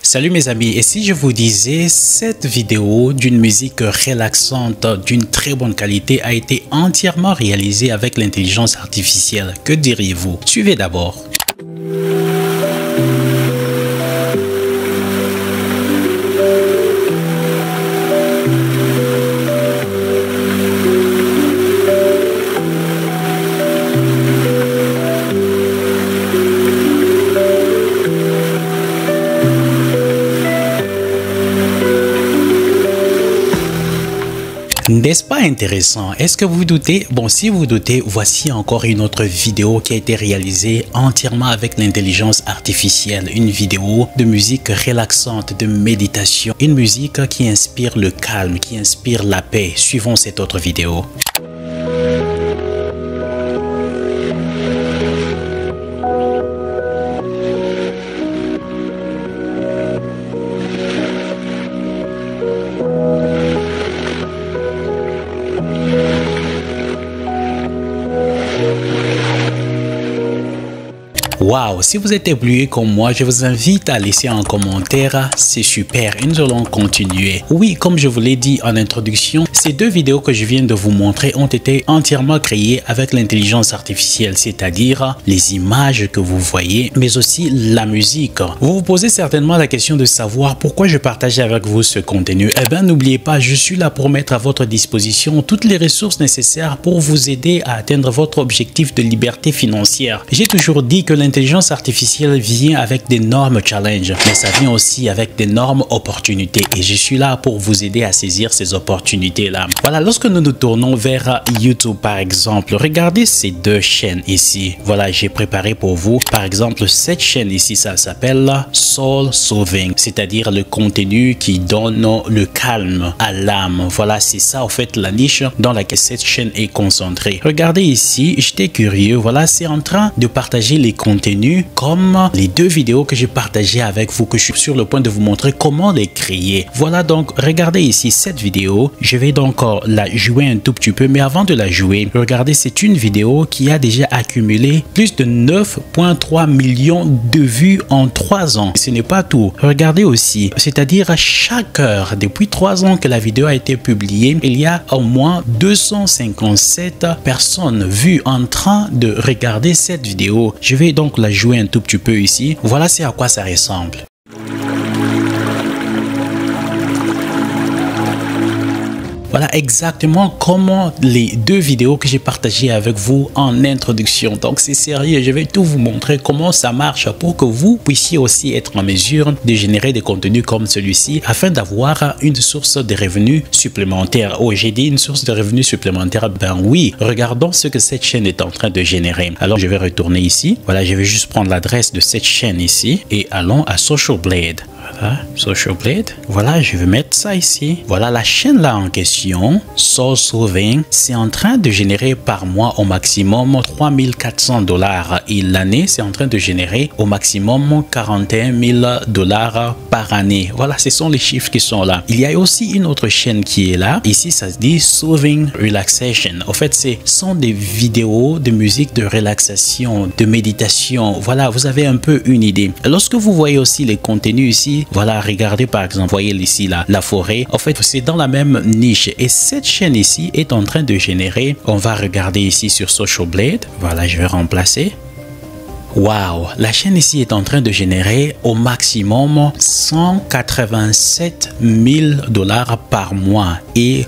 Salut mes amis, et si je vous disais cette vidéo d'une musique relaxante d'une très bonne qualité a été entièrement réalisée avec l'intelligence artificielle, que diriez-vous? Suivez d'abord. N'est-ce pas intéressant? Est-ce que vous doutez? Bon, si vous doutez, voici encore une autre vidéo qui a été réalisée entièrement avec l'intelligence artificielle. Une vidéo de musique relaxante, de méditation. Une musique qui inspire le calme, qui inspire la paix. Suivons cette autre vidéo. Waouh, si vous êtes ébloui comme moi, je vous invite à laisser un commentaire, c'est super et nous allons continuer. Oui, comme je vous l'ai dit en introduction, ces deux vidéos que je viens de vous montrer ont été entièrement créées avec l'intelligence artificielle, c'est-à-dire les images que vous voyez, mais aussi la musique. Vous vous posez certainement la question de savoir pourquoi je partage avec vous ce contenu. Eh bien, n'oubliez pas, je suis là pour mettre à votre disposition toutes les ressources nécessaires pour vous aider à atteindre votre objectif de liberté financière. J'ai toujours dit que l'intelligence artificielle vient avec d'énormes challenges, mais ça vient aussi avec d'énormes opportunités et je suis là pour vous aider à saisir ces opportunités-là. Voilà, lorsque nous nous tournons vers YouTube par exemple, regardez ces deux chaînes ici. Voilà, j'ai préparé pour vous par exemple cette chaîne ici, ça s'appelle Soul Soothing, c'est-à-dire le contenu qui donne le calme à l'âme. Voilà, c'est ça en fait la niche dans laquelle cette chaîne est concentrée. Regardez ici, j'étais curieux, voilà, c'est en train de partager les contenus comme les deux vidéos que j'ai partagées avec vous, que je suis sur le point de vous montrer comment les créer. Voilà, donc regardez ici cette vidéo, je vais donc la jouer un tout petit peu, mais avant de la jouer, regardez, c'est une vidéo qui a déjà accumulé plus de 9,3 millions de vues en 3 ans. Ce n'est pas tout, regardez aussi, c'est-à-dire à chaque heure depuis 3 ans que la vidéo a été publiée, il y a au moins 257 personnes vues en train de regarder cette vidéo. Je vais donc la jouer un tout petit peu ici. Voilà, c'est à quoi ça ressemble. Voilà exactement comment les deux vidéos que j'ai partagées avec vous en introduction. Donc c'est sérieux, je vais tout vous montrer comment ça marche pour que vous puissiez aussi être en mesure de générer des contenus comme celui-ci afin d'avoir une source de revenus supplémentaires. Oh, j'ai dit une source de revenus supplémentaires. Ben oui, regardons ce que cette chaîne est en train de générer. Alors je vais retourner ici. Voilà, je vais juste prendre l'adresse de cette chaîne ici et allons à Social Blade. Voilà, Social Blade. Voilà, je vais mettre ça ici. Voilà, la chaîne là en question, Soul Soothing, c'est en train de générer par mois au maximum 3400 $ et l'année, c'est en train de générer au maximum 41 000 $ par année. Voilà, ce sont les chiffres qui sont là. Il y a aussi une autre chaîne qui est là. Ici, ça se dit Soothing Relaxation. En fait, ce sont des vidéos de musique de relaxation, de méditation. Voilà, vous avez un peu une idée. Lorsque vous voyez aussi les contenus ici, voilà, regardez par exemple, voyez ici la forêt. En fait, c'est dans la même niche et cette chaîne ici est en train de générer. On va regarder ici sur Social Blade. Voilà, je vais remplacer. Waouh, la chaîne ici est en train de générer au maximum 187 000 $ par mois et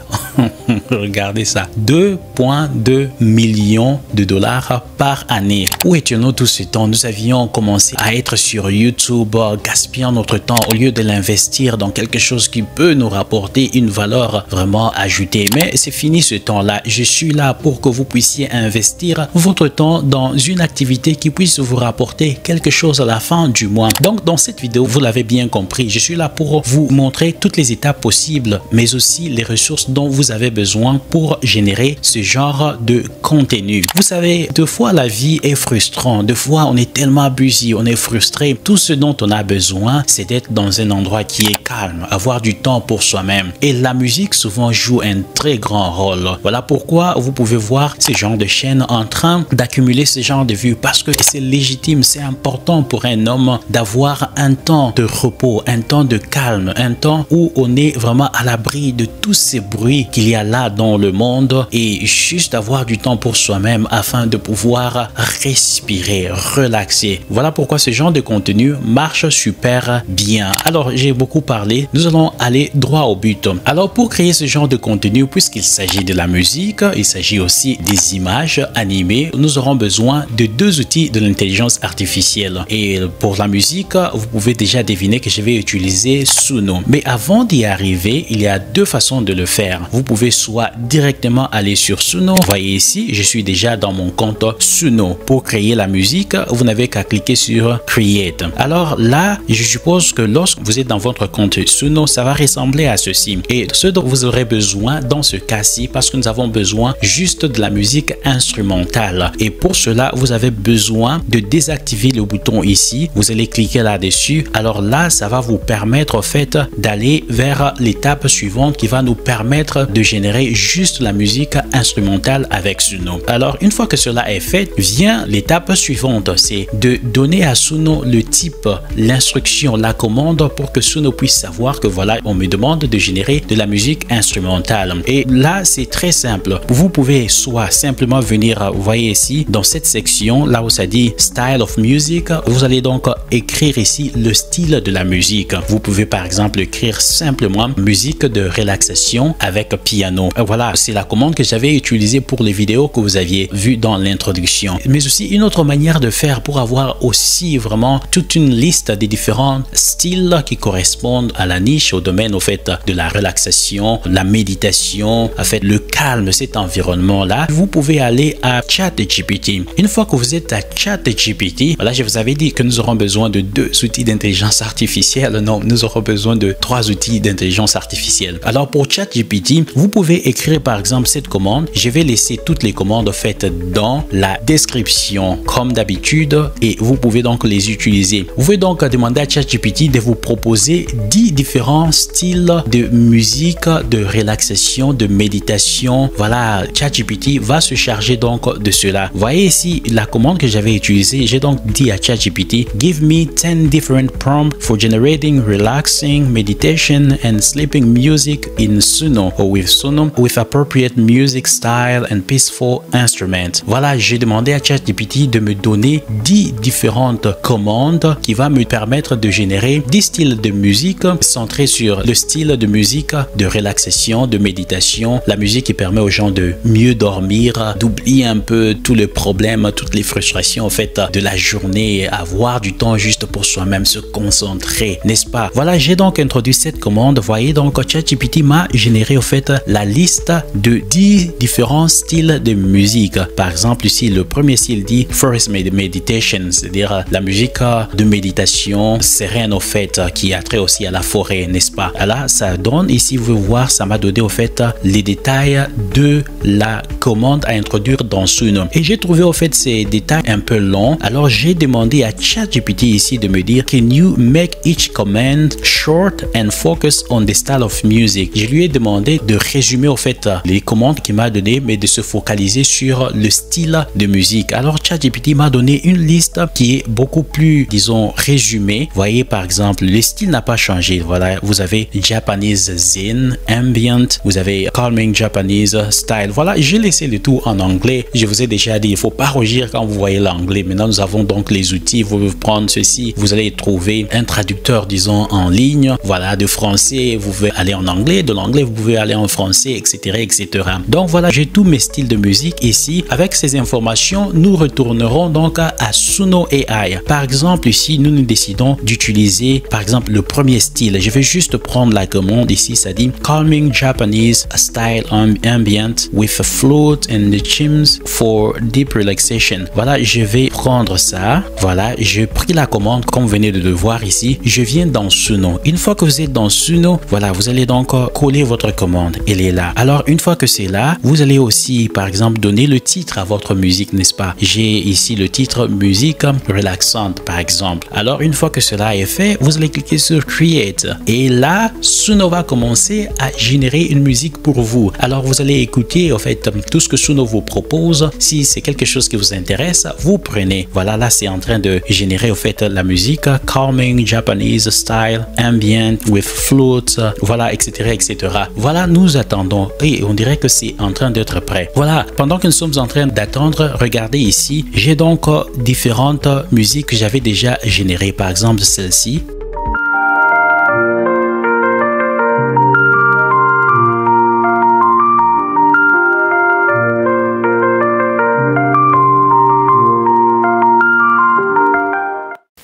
regardez ça, 2,2 millions de $ par année. Où étions-nous tout ce temps? Nous avions commencé à être sur YouTube, gaspillant notre temps au lieu de l'investir dans quelque chose qui peut nous rapporter une valeur vraiment ajoutée. Mais c'est fini ce temps-là. Je suis là pour que vous puissiez investir votre temps dans une activité qui puisse vous rapporter quelque chose à la fin du mois. Donc dans cette vidéo, vous l'avez bien compris, je suis là pour vous montrer toutes les étapes possibles, mais aussi les ressources dont vous vous avez besoin pour générer ce genre de contenu. Vous savez, deux fois la vie est frustrante, deux fois on est tellement busy, on est frustré. Tout ce dont on a besoin, c'est d'être dans un endroit qui est calme, avoir du temps pour soi-même. Et la musique souvent joue un très grand rôle. Voilà pourquoi vous pouvez voir ce genre de chaîne en train d'accumuler ce genre de vues, parce que c'est légitime, c'est important pour un homme d'avoir un temps de repos, un temps de calme, un temps où on est vraiment à l'abri de tous ces bruits qu'il y a là dans le monde et juste avoir du temps pour soi-même afin de pouvoir respirer, relaxer. Voilà pourquoi ce genre de contenu marche super bien. Alors, j'ai beaucoup parlé. Nous allons aller droit au but. Alors, pour créer ce genre de contenu, puisqu'il s'agit de la musique, il s'agit aussi des images animées, nous aurons besoin de deux outils de l'intelligence artificielle. Et pour la musique, vous pouvez déjà deviner que je vais utiliser Suno. Mais avant d'y arriver, il y a deux façons de le faire. Vous pouvez soit directement aller sur Suno. Vous voyez ici, je suis déjà dans mon compte Suno. Pour créer la musique, vous n'avez qu'à cliquer sur Create. Alors là, je suppose que lorsque vous êtes dans votre compte Suno, ça va ressembler à ceci. Et ce dont vous aurez besoin dans ce cas-ci, parce que nous avons besoin juste de la musique instrumentale. Et pour cela, vous avez besoin de désactiver le bouton ici. Vous allez cliquer là-dessus. Alors là, ça va vous permettre en fait d'aller vers l'étape suivante qui va nous permettre de générer juste la musique instrumentale avec Suno. Alors, une fois que cela est fait, vient l'étape suivante. C'est de donner à Suno le type, l'instruction, la commande pour que Suno puisse savoir que voilà, on me demande de générer de la musique instrumentale. Et là, c'est très simple. Vous pouvez soit simplement venir, vous voyez ici, dans cette section, là où ça dit Style of Music, vous allez donc écrire ici le style de la musique. Vous pouvez par exemple écrire simplement musique de relaxation avec piano. Voilà, c'est la commande que j'avais utilisée pour les vidéos que vous aviez vues dans l'introduction. Mais aussi une autre manière de faire pour avoir aussi vraiment toute une liste des différents styles qui correspondent à la niche, au domaine au fait de la relaxation, la méditation, en fait le calme, cet environnement-là. Vous pouvez aller à ChatGPT. Une fois que vous êtes à ChatGPT, voilà, je vous avais dit que nous aurons besoin de deux outils d'intelligence artificielle. Non, nous aurons besoin de trois outils d'intelligence artificielle. Alors pour ChatGPT, vous pouvez écrire par exemple cette commande. Je vais laisser toutes les commandes faites dans la description comme d'habitude et vous pouvez donc les utiliser. Vous pouvez donc demander à ChatGPT de vous proposer 10 différents styles de musique, de relaxation, de méditation. Voilà, ChatGPT va se charger donc de cela. Vous voyez ici la commande que j'avais utilisée. J'ai donc dit à ChatGPT, give me 10 different prompts for generating relaxing meditation and sleeping music in Suno or with Suno with appropriate music style and peaceful instrument. Voilà, j'ai demandé à ChatGPT de me donner 10 différentes commandes qui va me permettre de générer 10 styles de musique centrés sur le style de musique de relaxation, de méditation, la musique qui permet aux gens de mieux dormir, d'oublier un peu tous les problèmes, toutes les frustrations en fait de la journée, avoir du temps juste pour soi-même, se concentrer, n'est-ce pas? Voilà, j'ai donc introduit cette commande. Vous voyez donc ChatGPT m'a généré en fait la liste de 10 différents styles de musique. Par exemple ici le premier style dit Forest Meditation, c'est-à-dire la musique de méditation sereine au fait qui a trait aussi à la forêt, n'est-ce pas? Là ça donne ici, vous pouvez voir, ça m'a donné au fait les détails de la commande à introduire dans Suno. Et j'ai trouvé au fait ces détails un peu longs. Alors j'ai demandé à ChatGPT ici de me dire can you make each command short and focus on the style of music. Je lui ai demandé de résumer au fait les commandes qu'il m'a donné, mais de se focaliser sur le style de musique. Alors ChatGPT m'a donné une liste qui est beaucoup plus, disons, résumée. Vous voyez par exemple, le style n'a pas changé. Voilà, vous avez Japanese Zen, Ambient, vous avez Calming Japanese Style. Voilà, j'ai laissé le tout en anglais. Je vous ai déjà dit, il ne faut pas rougir quand vous voyez l'anglais. Maintenant, nous avons donc les outils. Vous pouvez prendre ceci, vous allez trouver un traducteur, disons, en ligne. Voilà, de français, vous pouvez aller en anglais. De l'anglais, vous pouvez aller en français, etc., etc. Donc voilà, j'ai tous mes styles de musique ici. Avec ces informations, nous retournerons donc à Suno AI. Par exemple, ici, nous décidons d'utiliser, par exemple, le premier style. Je vais juste prendre la commande ici. Ça dit Calming Japanese Style Ambient with a flute and the chimes for deep relaxation. Voilà, je vais prendre ça. Voilà, j'ai pris la commande comme vous venez de le voir ici. Je viens dans Suno. Une fois que vous êtes dans Suno, voilà, vous allez donc coller votre commande. commande, elle est là. Alors une fois que c'est là, vous allez aussi par exemple donner le titre à votre musique, n'est-ce pas? J'ai ici le titre musique relaxante par exemple. Alors une fois que cela est fait, vous allez cliquer sur Create et là Suno va commencer à générer une musique pour vous. Alors vous allez écouter en fait tout ce que Suno vous propose. Si c'est quelque chose qui vous intéresse, vous prenez. Voilà, là c'est en train de générer en fait la musique calming Japanese style ambient with flute, voilà, etc., etc. Voilà, nous attendons et on dirait que c'est en train d'être prêt. Voilà, pendant que nous sommes en train d'attendre, regardez ici, j'ai donc différentes musiques que j'avais déjà générées. Par exemple celle-ci.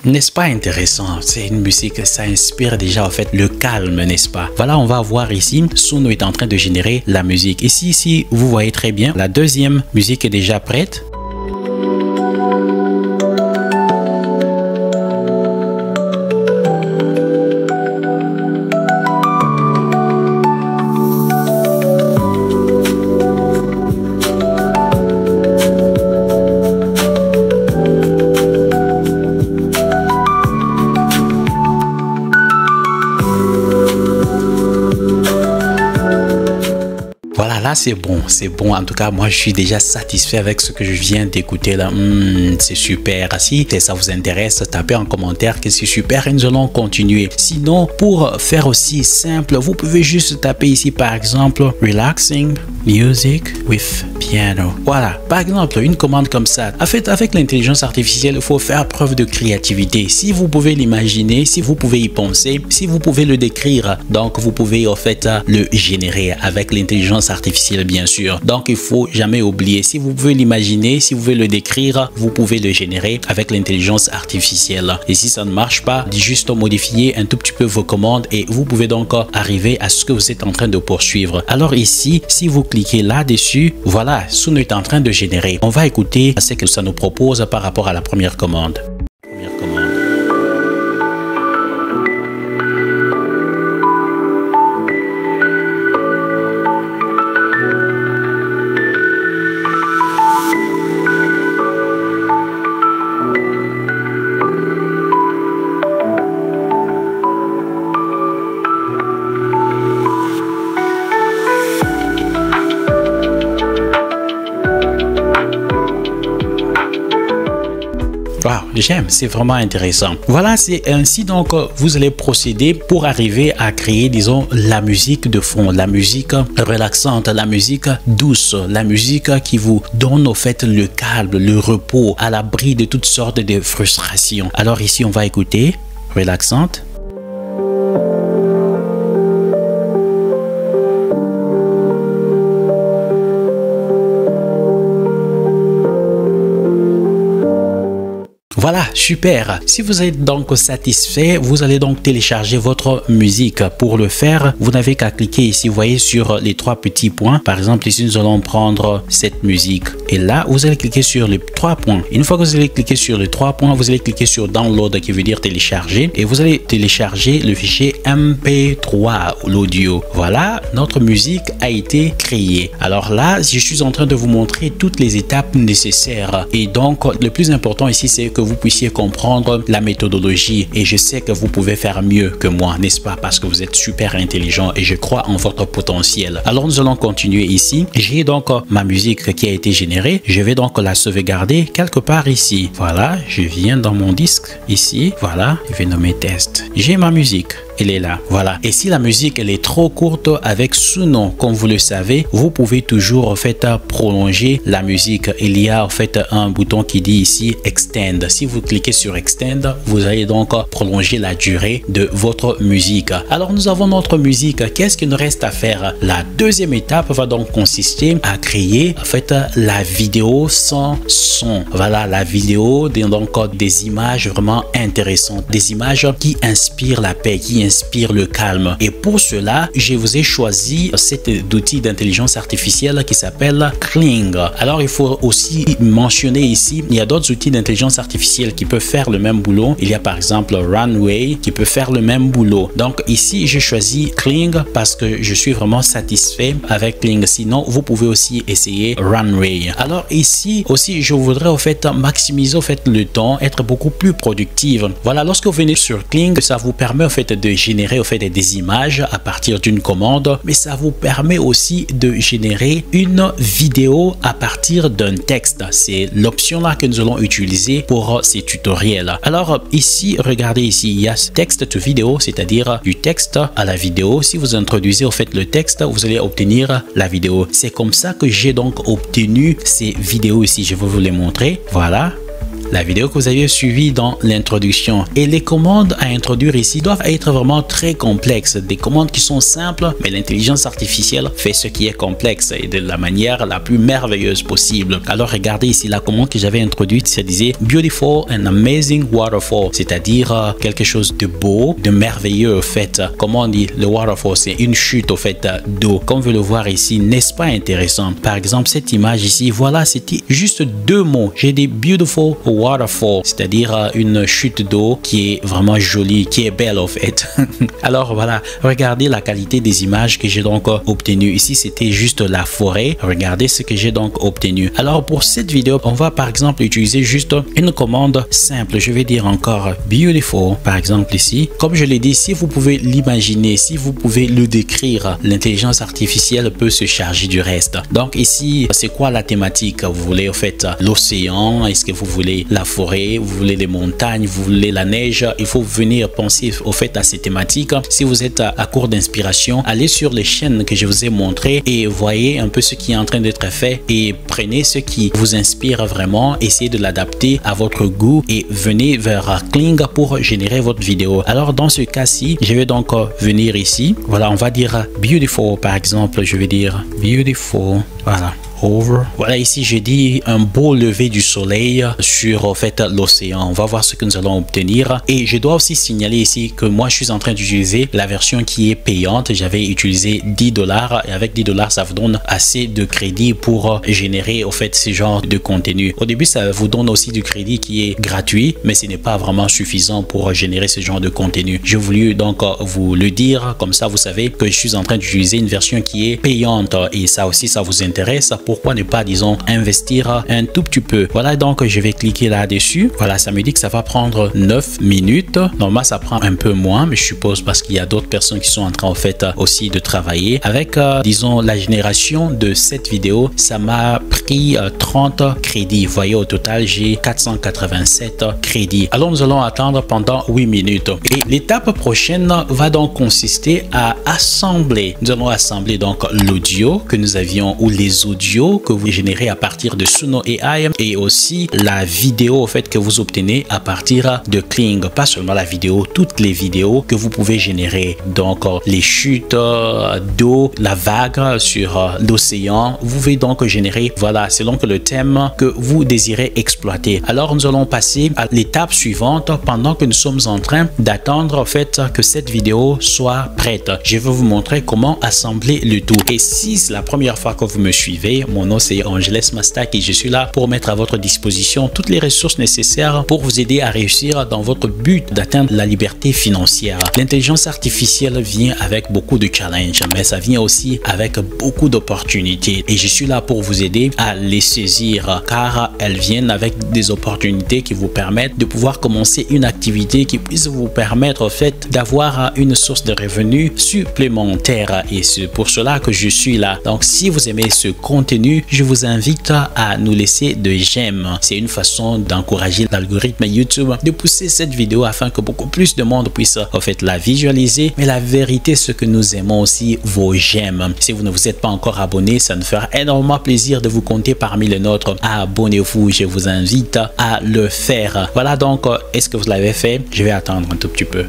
N'est-ce pas intéressant? C'est une musique, ça inspire déjà en fait le calme, n'est-ce pas? Voilà, on va voir ici, Suno est en train de générer la musique. Ici, vous voyez très bien, la deuxième musique est déjà prête. Voilà, là c'est bon, c'est bon. En tout cas, moi je suis déjà satisfait avec ce que je viens d'écouter là. C'est super. Si ça vous intéresse, tapez en commentaire que c'est super et nous allons continuer. Sinon, pour faire aussi simple, vous pouvez juste taper ici par exemple Relaxing Music with Piano. Voilà, par exemple, une commande comme ça. En fait, avec l'intelligence artificielle, il faut faire preuve de créativité. Si vous pouvez l'imaginer, si vous pouvez y penser, si vous pouvez le décrire, donc vous pouvez en fait le générer avec l'intelligence artificielle, bien sûr. Donc il faut jamais oublier, si vous pouvez l'imaginer, si vous pouvez le décrire, vous pouvez le générer avec l'intelligence artificielle. Et si ça ne marche pas, juste modifier un tout petit peu vos commandes et vous pouvez donc arriver à ce que vous êtes en train de poursuivre. Alors ici, si vous cliquez là-dessus, voilà, Suno est en train de générer. On va écouter ce que ça nous propose par rapport à la première commande. Wow, j'aime, c'est vraiment intéressant. Voilà, c'est ainsi donc vous allez procéder pour arriver à créer, disons, la musique de fond, la musique relaxante, la musique douce, la musique qui vous donne au fait le calme, le repos, à l'abri de toutes sortes de frustrations. Alors ici, on va écouter relaxante. Voilà, super. Si vous êtes donc satisfait, vous allez donc télécharger votre musique. Pour le faire, vous n'avez qu'à cliquer ici, vous voyez, sur les trois petits points. Par exemple, ici, nous allons prendre cette musique. Et là, vous allez cliquer sur les trois points. Une fois que vous allez cliquer sur les trois points, vous allez cliquer sur Download, qui veut dire télécharger. Et vous allez télécharger le fichier MP3, l'audio. Voilà, notre musique a été créée. Alors là, je suis en train de vous montrer toutes les étapes nécessaires. Et donc, le plus important ici, c'est que vous puissiez comprendre la méthodologie et je sais que vous pouvez faire mieux que moi, n'est-ce pas, parce que vous êtes super intelligent et je crois en votre potentiel. Alors nous allons continuer ici. J'ai donc ma musique qui a été générée. Je vais donc la sauvegarder quelque part ici. Voilà, je viens dans mon disque ici. Voilà, je vais nommer test. J'ai ma musique. Elle est là, voilà. Et si la musique elle est trop courte avec Suno, comme vous le savez, vous pouvez toujours en fait prolonger la musique. Il y a en fait un bouton qui dit ici Extend. Si vous cliquez sur Extend, vous allez donc prolonger la durée de votre musique. Alors nous avons notre musique. Qu'est-ce qu'il nous reste à faire? La deuxième étape va donc consister à créer en fait la vidéo sans son. Voilà, la vidéo donc des images vraiment intéressantes, des images qui inspirent la paix, qui qui inspire le calme. Et pour cela, je vous ai choisi cet outil d'intelligence artificielle qui s'appelle Kling. Alors, il faut aussi mentionner ici, il y a d'autres outils d'intelligence artificielle qui peuvent faire le même boulot. Il y a par exemple Runway qui peut faire le même boulot. Donc ici, j'ai choisi Kling parce que je suis vraiment satisfait avec Kling. Sinon, vous pouvez aussi essayer Runway. Alors ici aussi, je voudrais au fait maximiser au fait le temps, être beaucoup plus productive. Voilà, lorsque vous venez sur Kling, ça vous permet au fait de générer au fait des images à partir d'une commande, mais ça vous permet aussi de générer une vidéo à partir d'un texte. C'est l'option là que nous allons utiliser pour ces tutoriels. Alors ici, regardez ici, il y a texte to vidéo, c'est-à-dire du texte à la vidéo. Si vous introduisez au fait le texte, vous allez obtenir la vidéo. C'est comme ça que j'ai donc obtenu ces vidéos ici. Je vais vous les montrer. Voilà la vidéo que vous avez suivie dans l'introduction. Et les commandes à introduire ici doivent être vraiment très complexes. Des commandes qui sont simples, mais l'intelligence artificielle fait ce qui est complexe et de la manière la plus merveilleuse possible. Alors regardez ici la commande que j'avais introduite, ça disait Beautiful and Amazing Waterfall, c'est-à-dire quelque chose de beau, de merveilleux au fait. Comment on dit le waterfall? C'est une chute au fait d'eau. Comme vous le voyez ici, n'est-ce pas intéressant? Par exemple, cette image ici, voilà, c'était juste deux mots. J'ai dit Beautiful Waterfall, c'est-à-dire une chute d'eau qui est vraiment jolie, qui est belle en fait. Alors voilà, regardez la qualité des images que j'ai donc obtenues. Ici, c'était juste la forêt. Regardez ce que j'ai donc obtenu. Alors pour cette vidéo, on va par exemple utiliser juste une commande simple. Je vais dire encore beautiful, par exemple ici. Comme je l'ai dit, si vous pouvez l'imaginer, si vous pouvez le décrire, l'intelligence artificielle peut se charger du reste. Donc ici, c'est quoi la thématique? Vous voulez en fait l'océan? Est-ce que vous voulez la forêt, vous voulez les montagnes, vous voulez la neige? Il faut venir penser au fait à ces thématiques. Si vous êtes à court d'inspiration, allez sur les chaînes que je vous ai montrées et voyez un peu ce qui est en train d'être fait et prenez ce qui vous inspire vraiment, essayez de l'adapter à votre goût et venez vers Kling pour générer votre vidéo. Alors dans ce cas-ci, je vais donc venir ici. Voilà, on va dire beautiful par exemple, je vais dire beautiful, voilà. Over. Voilà, ici je dis un beau lever du soleil sur en fait l'océan. On va voir ce que nous allons obtenir. Et je dois aussi signaler ici que moi je suis en train d'utiliser la version qui est payante. J'avais utilisé $10 et avec $10 ça vous donne assez de crédit pour générer au fait ce genre de contenu. Au début ça vous donne aussi du crédit qui est gratuit, mais ce n'est pas vraiment suffisant pour générer ce genre de contenu. J'ai voulu donc vous le dire, comme ça vous savez que je suis en train d'utiliser une version qui est payante et ça aussi ça vous intéresse. Pourquoi ne pas, disons, investir un tout petit peu? Voilà, donc je vais cliquer là-dessus. Voilà, ça me dit que ça va prendre 9 minutes. Normalement, ça prend un peu moins, mais je suppose parce qu'il y a d'autres personnes qui sont en train, en fait, aussi de travailler. Avec, disons, la génération de cette vidéo, ça m'a pris 30 crédits. Vous voyez, au total, j'ai 487 crédits. Alors, nous allons attendre pendant 8 minutes. Et l'étape prochaine va donc consister à assembler. Nous allons assembler donc l'audio que nous avions ou les audios que vous générez à partir de Suno AI et aussi la vidéo au fait que vous obtenez à partir de Kling. Pas seulement la vidéo, toutes les vidéos que vous pouvez générer. Donc les chutes d'eau, la vague sur l'océan, vous pouvez donc générer, voilà, selon que le thème que vous désirez exploiter. Alors nous allons passer à l'étape suivante pendant que nous sommes en train d'attendre en fait que cette vidéo soit prête. Je vais vous montrer comment assembler le tout. Et si c'est la première fois que vous me suivez, mon nom c'est Angeles Mastak et je suis là pour mettre à votre disposition toutes les ressources nécessaires pour vous aider à réussir dans votre but d'atteindre la liberté financière. L'intelligence artificielle vient avec beaucoup de challenges, mais ça vient aussi avec beaucoup d'opportunités et je suis là pour vous aider à les saisir car elles viennent avec des opportunités qui vous permettent de pouvoir commencer une activité qui puisse vous permettre en fait d'avoir une source de revenus supplémentaire et c'est pour cela que je suis là. Donc si vous aimez ce contenu, je vous invite à nous laisser de j'aime. C'est une façon d'encourager l'algorithme YouTube de pousser cette vidéo afin que beaucoup plus de monde puisse en fait la visualiser. Mais la vérité, ce que nous aimons aussi, vos j'aime. Si vous ne vous êtes pas encore abonné, ça nous fera énormément plaisir de vous compter parmi les nôtres. Abonnez-vous, je vous invite à le faire. Voilà donc, est-ce que vous l'avez fait? Je vais attendre un tout petit peu.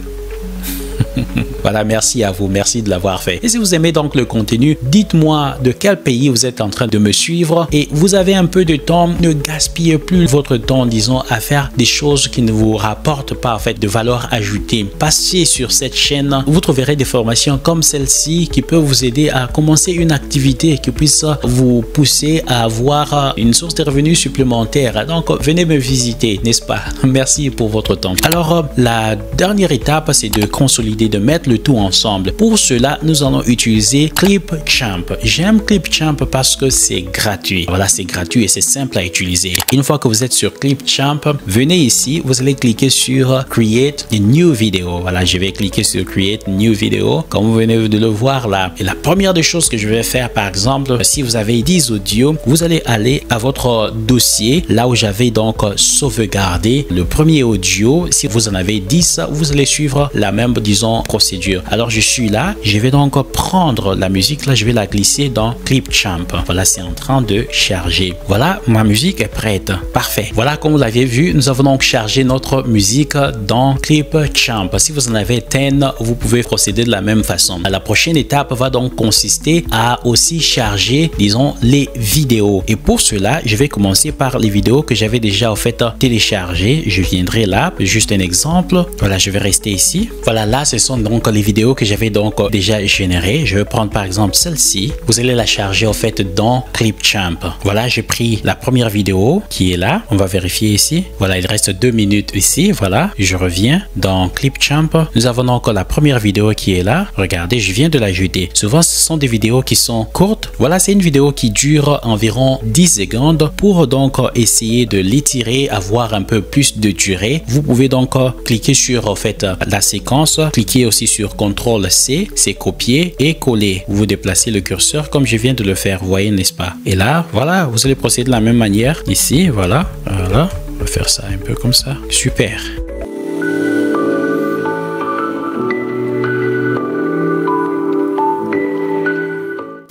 Voilà, merci à vous, merci de l'avoir fait. Et si vous aimez donc le contenu, dites-moi de quel pays vous êtes en train de me suivre et vous avez un peu de temps, ne gaspillez plus votre temps, disons, à faire des choses qui ne vous rapportent pas en fait de valeur ajoutée. Passez sur cette chaîne, vous trouverez des formations comme celle-ci qui peuvent vous aider à commencer une activité qui puisse vous pousser à avoir une source de revenus supplémentaire. Donc, venez me visiter, n'est-ce pas? Merci pour votre temps. Alors, la dernière étape, c'est de consolider, de mettre le tout ensemble. Pour cela, nous allons utiliser Clipchamp. J'aime Clipchamp parce que c'est gratuit. Voilà, c'est gratuit et c'est simple à utiliser. Une fois que vous êtes sur Clipchamp, venez ici, vous allez cliquer sur Create a New Video. Voilà, je vais cliquer sur Create New Video, comme vous venez de le voir là. Et la première des choses que je vais faire, par exemple, si vous avez 10 audios, vous allez aller à votre dossier, là où j'avais donc sauvegardé le premier audio. Si vous en avez 10, vous allez suivre la même, disons, procédure. Alors, je suis là, je vais donc prendre la musique, là, je vais la glisser dans Clipchamp. Voilà, c'est en train de charger. Voilà, ma musique est prête. Parfait. Voilà, comme vous l'avez vu, nous avons donc chargé notre musique dans Clipchamp. Si vous en avez 10, vous pouvez procéder de la même façon. La prochaine étape va donc consister à aussi charger, disons, les vidéos. Et pour cela, je vais commencer par les vidéos que j'avais déjà en fait téléchargées. Je viendrai là, juste un exemple. Voilà, je vais rester ici. Voilà, là, ce sont donc les vidéos que j'avais donc déjà générées. Je vais prendre par exemple celle-ci. Vous allez la charger en fait dans Clipchamp. Voilà, j'ai pris la première vidéo qui est là. On va vérifier ici. Voilà, il reste 2 minutes ici. Voilà, je reviens dans Clipchamp. Nous avons encore la première vidéo qui est là. Regardez, je viens de l'ajouter. Souvent, ce sont des vidéos qui sont courtes. Voilà, c'est une vidéo qui dure environ 10 secondes. Pour donc essayer de l'étirer, avoir un peu plus de durée, vous pouvez donc cliquer sur en fait la séquence. Cliquez aussi sur CTRL-C, c'est copier et coller. Vous déplacez le curseur comme je viens de le faire, vous voyez, n'est-ce pas? Et là, voilà, vous allez procéder de la même manière. Ici, voilà, voilà. On va faire ça un peu comme ça. Super.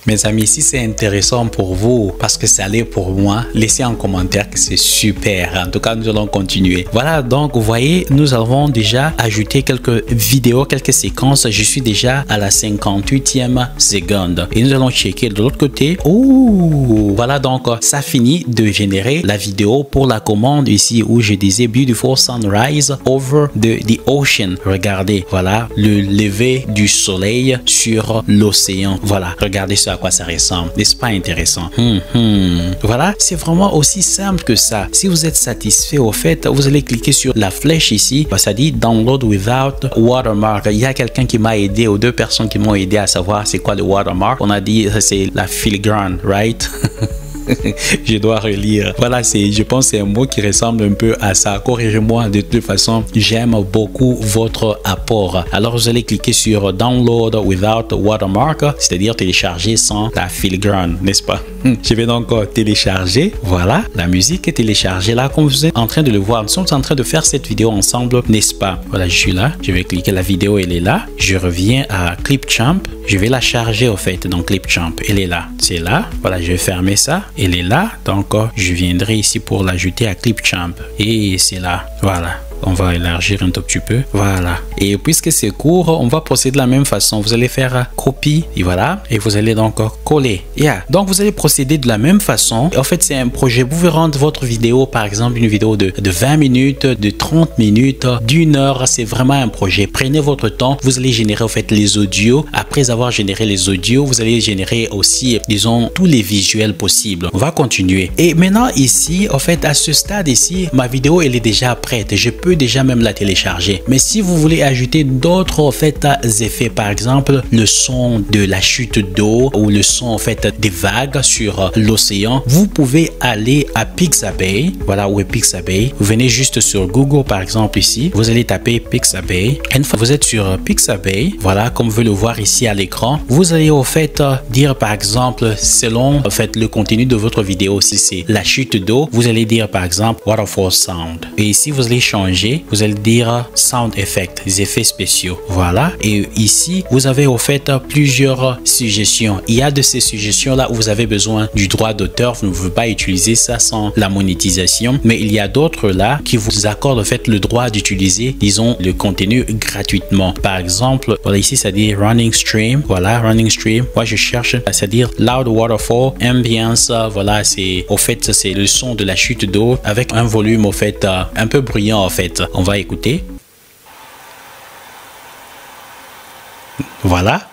Mes amis, si c'est intéressant pour vous, parce que ça l'est pour moi, laissez en commentaire que c'est super. En tout cas, nous allons continuer. Voilà, donc vous voyez, nous avons déjà ajouté quelques vidéos, quelques séquences. Je suis déjà à la 58e seconde. Et nous allons checker de l'autre côté. Ouh, voilà, donc ça finit de générer la vidéo pour la commande ici où je disais Beautiful Sunrise over the ocean. Regardez, voilà, le lever du soleil sur l'océan. Voilà, regardez ça. À quoi ça ressemble, n'est-ce pas intéressant? Voilà, c'est vraiment aussi simple que ça. Si vous êtes satisfait au fait, vous allez cliquer sur la flèche ici, ça dit download without watermark. Il y a quelqu'un qui m'a aidé, ou 2 personnes qui m'ont aidé à savoir c'est quoi le watermark. On a dit c'est la filigrane, right? Je dois relire. Voilà, je pense que c'est un mot qui ressemble un peu à ça. Corrigez-moi, de toute façon, j'aime beaucoup votre apport. Alors, vous allez cliquer sur Download without watermark, c'est-à-dire télécharger sans la filigrane, n'est-ce pas? Je vais donc télécharger. Voilà, la musique est téléchargée là, comme vous êtes en train de le voir. Nous sommes en train de faire cette vidéo ensemble, n'est-ce pas? Voilà, je suis là. Je vais cliquer, la vidéo, elle est là. Je reviens à Clipchamp. Je vais la charger au fait dans Clipchamp. Elle est là. C'est là. Voilà, je vais fermer ça. Elle est là. Donc, je viendrai ici pour l'ajouter à Clipchamp. Et c'est là. Voilà. On va élargir un tout petit peu. Voilà. Et puisque c'est court, on va procéder de la même façon. Vous allez faire copie. Et voilà. Et vous allez donc coller. Yeah. Donc, vous allez procéder de la même façon. En fait, c'est un projet. Vous pouvez rendre votre vidéo, par exemple, une vidéo de 20 minutes, de 30 minutes, d'1 heure. C'est vraiment un projet. Prenez votre temps. Vous allez générer, en fait, les audios. Après avoir généré les audios, vous allez générer aussi, disons, tous les visuels possibles. On va continuer. Et maintenant, ici, en fait, à ce stade ici, ma vidéo, elle est déjà prête. Je peux déjà même la télécharger. Mais si vous voulez ajouter d'autres en fait effets, par exemple le son de la chute d'eau ou le son en fait des vagues sur l'océan, vous pouvez aller à Pixabay. Voilà, où est Pixabay? Vous venez juste sur Google par exemple ici, vous allez taper Pixabay. Une fois que vous êtes sur Pixabay, voilà, comme vous le voir ici, ici à l'écran, vous allez au fait dire par exemple selon en fait le contenu de votre vidéo, si c'est la chute d'eau, vous allez dire par exemple waterfall sound. Et ici vous allez changer, vous allez dire sound effect, les effets spéciaux. Voilà. Et ici vous avez au fait plusieurs suggestions. Il y a de ces suggestions là où vous avez besoin du droit d'auteur, vous ne pouvez pas utiliser ça sans la monétisation, mais il y a d'autres là qui vous accordent en fait le droit d'utiliser, disons, le contenu gratuitement. Par exemple, voilà, ici ça dit running stream. Voilà, running stream. Moi je cherche, c'est-à-dire loud waterfall ambiance. Voilà, c'est au fait c'est le son de la chute d'eau avec un volume au fait un peu bruyant en fait. On va écouter. Voilà.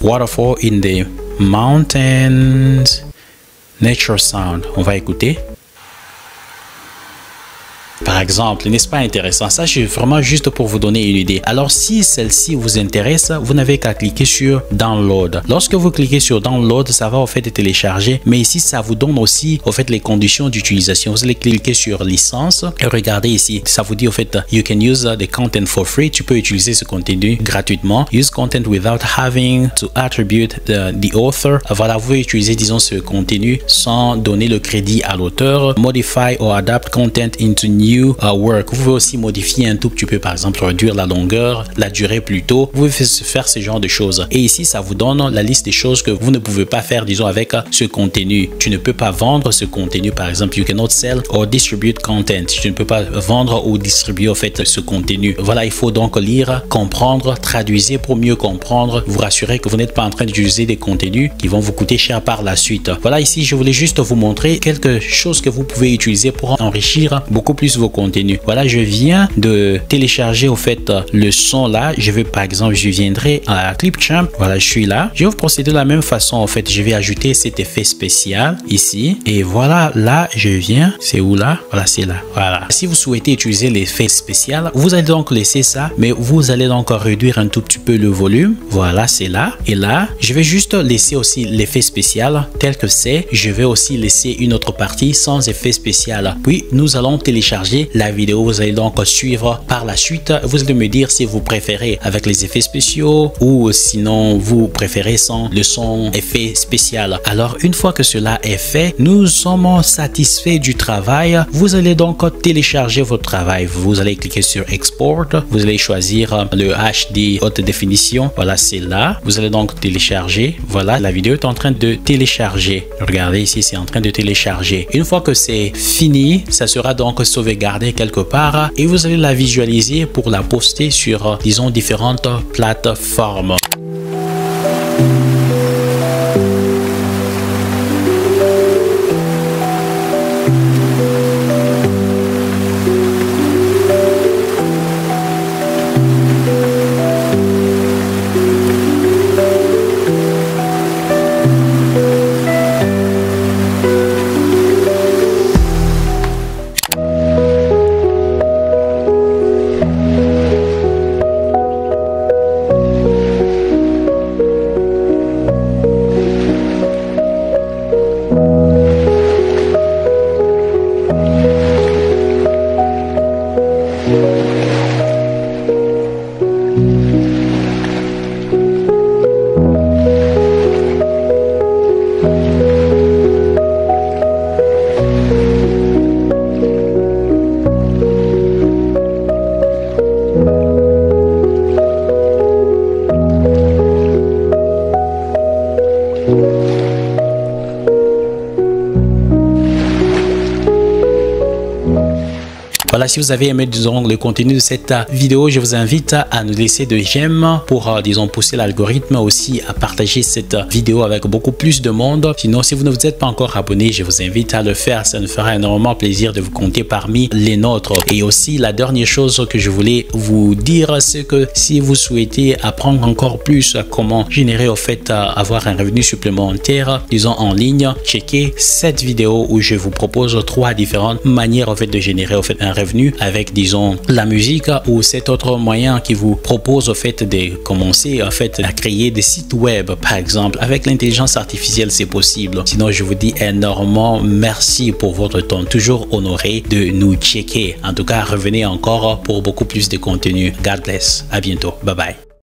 Waterfall in the mountains. Nature sound. On va écouter. Par exemple, n'est-ce pas intéressant? Ça, c'est vraiment juste pour vous donner une idée. Alors, si celle-ci vous intéresse, vous n'avez qu'à cliquer sur Download. Lorsque vous cliquez sur Download, ça va au fait télécharger. Mais ici, ça vous donne aussi au fait les conditions d'utilisation. Vous allez cliquer sur Licence et regardez ici. Ça vous dit au fait You can use the content for free. Tu peux utiliser ce contenu gratuitement. Use content without having to attribute the author. Voilà, vous pouvez utiliser, disons, ce contenu sans donner le crédit à l'auteur. Modify or adapt content into new work. Vous pouvez aussi modifier un tout petit peu, par exemple réduire la longueur, la durée plutôt. Vous pouvez faire ce genre de choses. Et ici, ça vous donne la liste des choses que vous ne pouvez pas faire, disons, avec ce contenu. Tu ne peux pas vendre ce contenu, par exemple, you cannot sell or distribute content. Tu ne peux pas vendre ou distribuer, en fait, ce contenu. Voilà, il faut donc lire, comprendre, traduire pour mieux comprendre, vous rassurer que vous n'êtes pas en train d'utiliser des contenus qui vont vous coûter cher par la suite. Voilà, ici, je voulais juste vous montrer quelque chose que vous pouvez utiliser pour enrichir beaucoup plus vos contenus. Voilà, je viens de télécharger au fait le son là. Je vais par exemple, je viendrai à Clipchamp. Voilà, je suis là. Je vais procéder de la même façon. En fait, je vais ajouter cet effet spécial ici. Et voilà, là, je viens. C'est où là? Voilà, c'est là. Voilà. Si vous souhaitez utiliser l'effet spécial, vous allez donc laisser ça, mais vous allez donc réduire un tout petit peu le volume. Voilà, c'est là. Et là, je vais juste laisser aussi l'effet spécial tel que c'est. Je vais aussi laisser une autre partie sans effet spécial. Puis, nous allons télécharger la vidéo. Vous allez donc suivre par la suite. Vous allez me dire si vous préférez avec les effets spéciaux ou sinon vous préférez sans le son effet spécial. Alors une fois que cela est fait, nous sommes satisfaits du travail. Vous allez donc télécharger votre travail. Vous allez cliquer sur Export. Vous allez choisir le HD haute définition. Voilà, c'est là. Vous allez donc télécharger. Voilà, la vidéo est en train de télécharger. Regardez ici, c'est en train de télécharger. Une fois que c'est fini, ça sera donc sauvegardé quelque part et vous allez la visualiser pour la poster sur, disons, différentes plateformes. Voilà, si vous avez aimé, disons, le contenu de cette vidéo, je vous invite à nous laisser des j'aime pour, disons, pousser l'algorithme, aussi à partager cette vidéo avec beaucoup plus de monde. Sinon, si vous ne vous êtes pas encore abonné, je vous invite à le faire. Ça nous fera énormément plaisir de vous compter parmi les nôtres. Et aussi, la dernière chose que je voulais vous dire, c'est que si vous souhaitez apprendre encore plus comment générer, au fait, avoir un revenu supplémentaire, disons, en ligne, checkez cette vidéo où je vous propose 3 différentes manières, en fait, de générer, au fait, un revenu avec, disons, la musique, ou cet autre moyen qui vous propose, au fait, de commencer, en fait, à créer des sites web, par exemple. Avec l'intelligence artificielle, c'est possible. Sinon, je vous dis énormément merci pour votre temps. Toujours honoré de nous checker. En tout cas, revenez encore pour beaucoup plus de contenu. God bless. À bientôt. Bye bye.